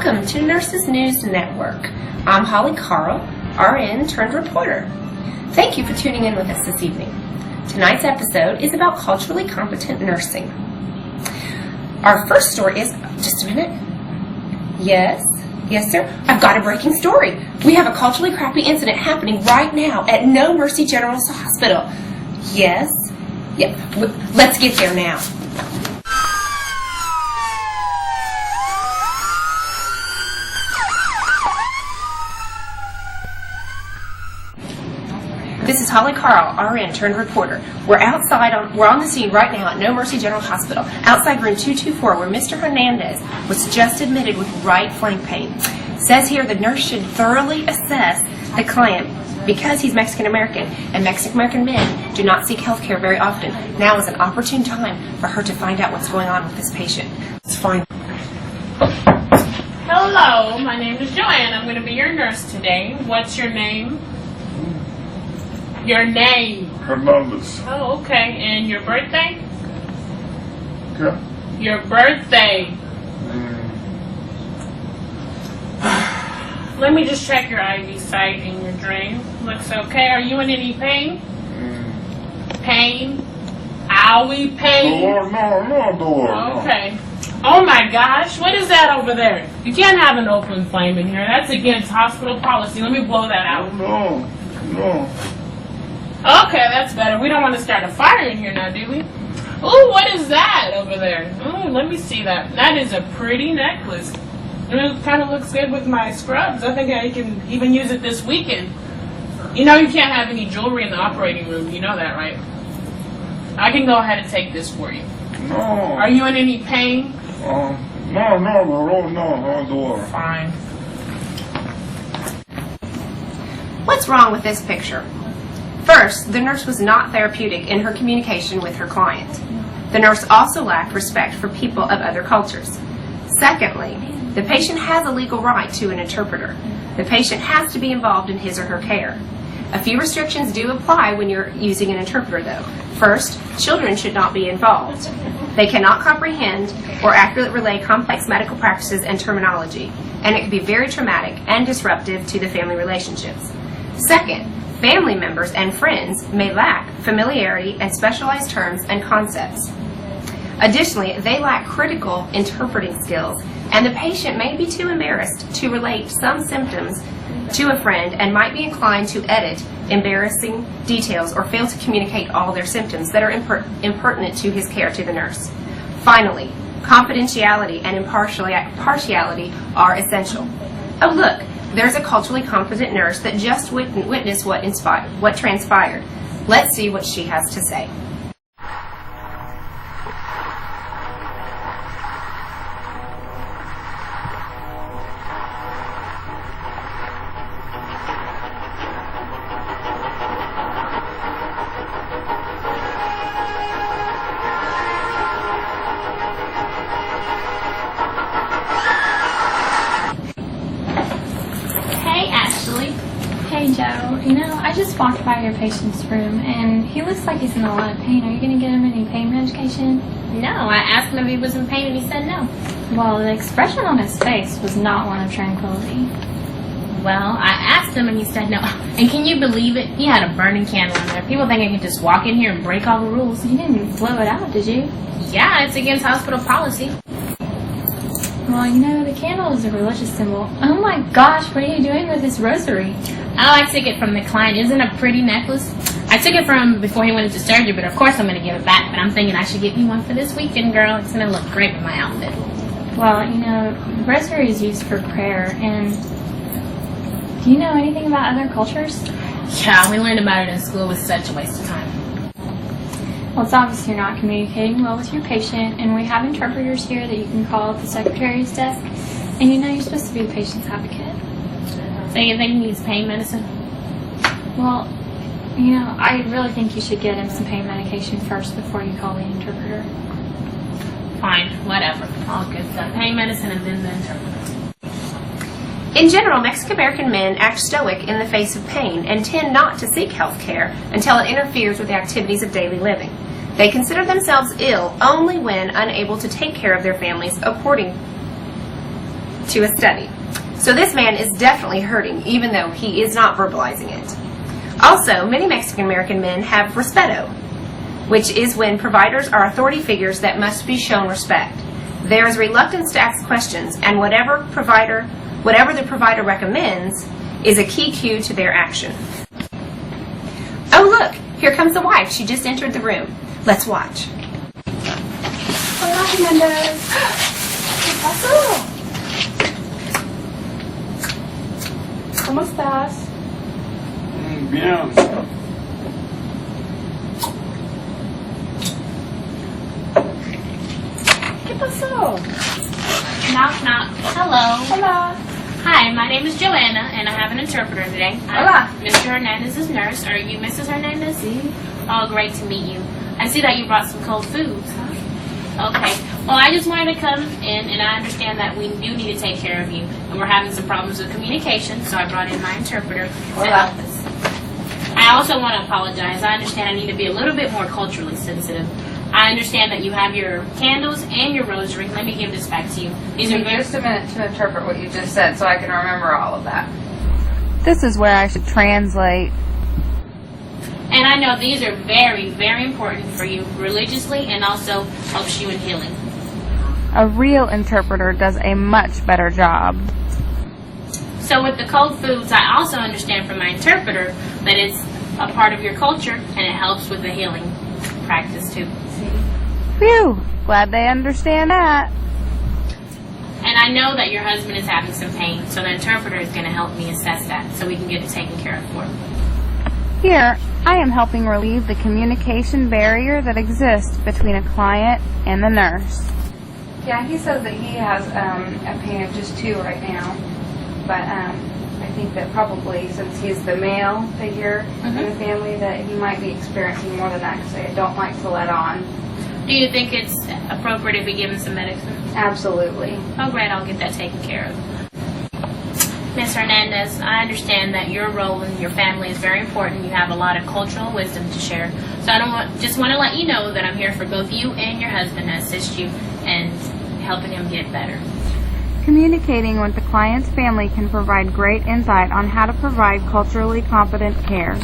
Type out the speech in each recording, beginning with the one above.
Welcome to Nurses News Network. I'm Holly Carl, RN turned reporter. Thank you for tuning in with us this evening. Tonight's episode is about culturally competent nursing. Our first story is, just a minute. Yes, sir. I've got a breaking story. We have a culturally crappy incident happening right now at No Mercy General Hospital. Yes. Yep. Let's get there now. This is Holly Carl, RN turned reporter. We're on the scene right now at No Mercy General Hospital, outside room 224, where Mr. Hernandez was just admitted with right flank pain. It says here the nurse should thoroughly assess the client because he's Mexican American, and Mexican American men do not seek health care very often. Now is an opportune time for her to find out what's going on with this patient. It's fine. Hello, my name is Joanne. I'm going to be your nurse today. What's your name? Your name? Hernandez. Oh, okay. And your birthday? Okay. Your birthday. Let me just check your IV site and your drain. Looks okay. Are you in any pain? Pain? Owie pain? No. Okay. Oh my gosh, what is that over there? You can't have an open flame in here. That's against hospital policy. Let me blow that out. No. Okay, that's better. We don't want to start a fire in here now, do we? Ooh, what is that over there? Ooh, let me see that. That is a pretty necklace. It kind of looks good with my scrubs. I think I can even use it this weekend. You know you can't have any jewelry in the operating room. You know that, right? I can go ahead and take this for you. No. Are you in any pain? No. Fine. What's wrong with this picture? First, the nurse was not therapeutic in her communication with her client. The nurse also lacked respect for people of other cultures. Secondly, the patient has a legal right to an interpreter. The patient has to be involved in his or her care. A few restrictions do apply when you're using an interpreter, though. First, children should not be involved. They cannot comprehend or accurately relay complex medical practices and terminology, and it can be very traumatic and disruptive to the family relationships. Second, family members and friends may lack familiarity and specialized terms and concepts. Additionally, they lack critical interpreting skills, and the patient may be too embarrassed to relate some symptoms to a friend and might be inclined to edit embarrassing details or fail to communicate all their symptoms that are impertinent to his care to the nurse. Finally, confidentiality and impartiality are essential. Oh, look, there's a culturally competent nurse that just witnessed what transpired. Let's see what she has to say. Hey Joe, I just walked by your patient's room and he looks like he's in a lot of pain. Are you going to get him any pain medication? No, I asked him if he was in pain and he said no. Well, the expression on his face was not one of tranquility. Well, I asked him and he said no. And can you believe it? He had a burning candle in there. People think I can just walk in here and break all the rules. You didn't blow it out, did you? Yeah, it's against hospital policy. Well, the candle is a religious symbol. Oh my gosh, what are you doing with this rosary? Oh, I took it from the client. Isn't it a pretty necklace? I took it from before he went into surgery, but of course I'm going to give it back. But I'm thinking I should get you one for this weekend, girl. It's going to look great with my outfit. Well, rosary is used for prayer, and do you know anything about other cultures? Yeah, we learned about it in school. It was such a waste of time. Well, it's obvious you're not communicating well with your patient, and we have interpreters here that you can call at the secretary's desk, and you're supposed to be the patient's advocate. So you think he needs pain medicine? Well, I really think you should get him some pain medication first before you call the interpreter. Fine, whatever. All good stuff. Pain medicine and then the interpreter. In general, Mexican American men act stoic in the face of pain and tend not to seek health care until it interferes with the activities of daily living. They consider themselves ill only when unable to take care of their families according to a study. So this man is definitely hurting, even though he is not verbalizing it. Also, many Mexican American men have respeto, which is when providers are authority figures that must be shown respect. There is reluctance to ask questions, and whatever the provider recommends is a key cue to their action. Oh look, here comes the wife. She just entered the room. Let's watch. Hola, Jiménez. ¿Qué pasó? ¿Cómo estás? Bien. ¿Qué pasó? Knock, knock. Hello. Hola. Hi, my name is Joanna, and I have an interpreter today. Hola. I'm Mr. Hernandez's nurse. Are you Mrs. Hernandez? Oh, great to meet you. I see that you brought some cold foods. Okay. Well, I just wanted to come in, and I understand that we do need to take care of you, and we're having some problems with communication, so I brought in my interpreter to Hola. help us. I also want to apologize. I understand I need to be a little bit more culturally sensitive. I understand that you have your candles and your rosary. Let me give this back to you. These are very... Just a minute to interpret what you just said so I can remember all of that. This is where I should translate. And I know these are very, very important for you religiously and also helps you in healing. A real interpreter does a much better job. So with the cold foods, I also understand from my interpreter that it's a part of your culture and it helps with the healing practice too. Phew, glad they understand that. And I know that your husband is having some pain, so the interpreter is going to help me assess that so we can get it taken care of for him. Here, I am helping relieve the communication barrier that exists between a client and the nurse. Yeah, he says that he has a pain of just 2 right now. But I think that probably since he's the male figure in the family that he might be experiencing more than that because they don't like to let on. Do you think it's appropriate if we give him some medicine? Absolutely. Oh, great. I'll get that taken care of. Ms. Hernandez, I understand that your role in your family is very important. You have a lot of cultural wisdom to share. So just want to let you know that I'm here for both you and your husband to assist you and helping him get better. Communicating with the client's family can provide great insight on how to provide culturally competent care.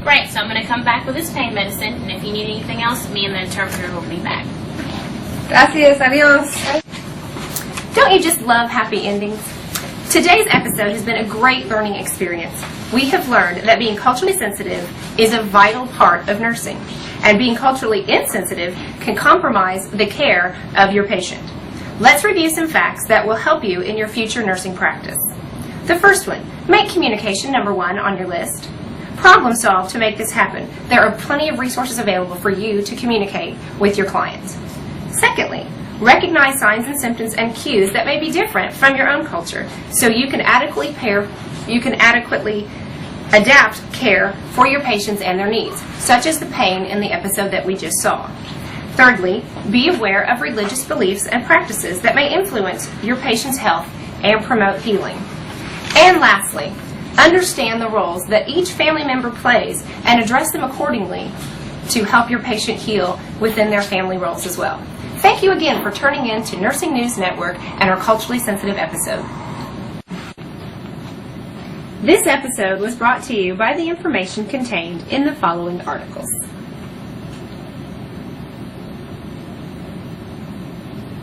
Great, so I'm going to come back with this pain medicine, and if you need anything else, me and the interpreter will be back. Gracias, adios. Don't you just love happy endings? Today's episode has been a great learning experience. We have learned that being culturally sensitive is a vital part of nursing, and being culturally insensitive can compromise the care of your patient. Let's review some facts that will help you in your future nursing practice. The first one, make communication number 1 on your list. Problem solve to make this happen. There are plenty of resources available for you to communicate with your clients. Secondly, recognize signs and symptoms and cues that may be different from your own culture so you can adequately adapt care for your patients and their needs, such as the pain in the episode that we just saw. Thirdly, be aware of religious beliefs and practices that may influence your patient's health and promote healing. And lastly, understand the roles that each family member plays and address them accordingly to help your patient heal within their family roles as well. Thank you again for turning in to Nursing News Network and our Culturally Sensitive episode. This episode was brought to you by the information contained in the following articles.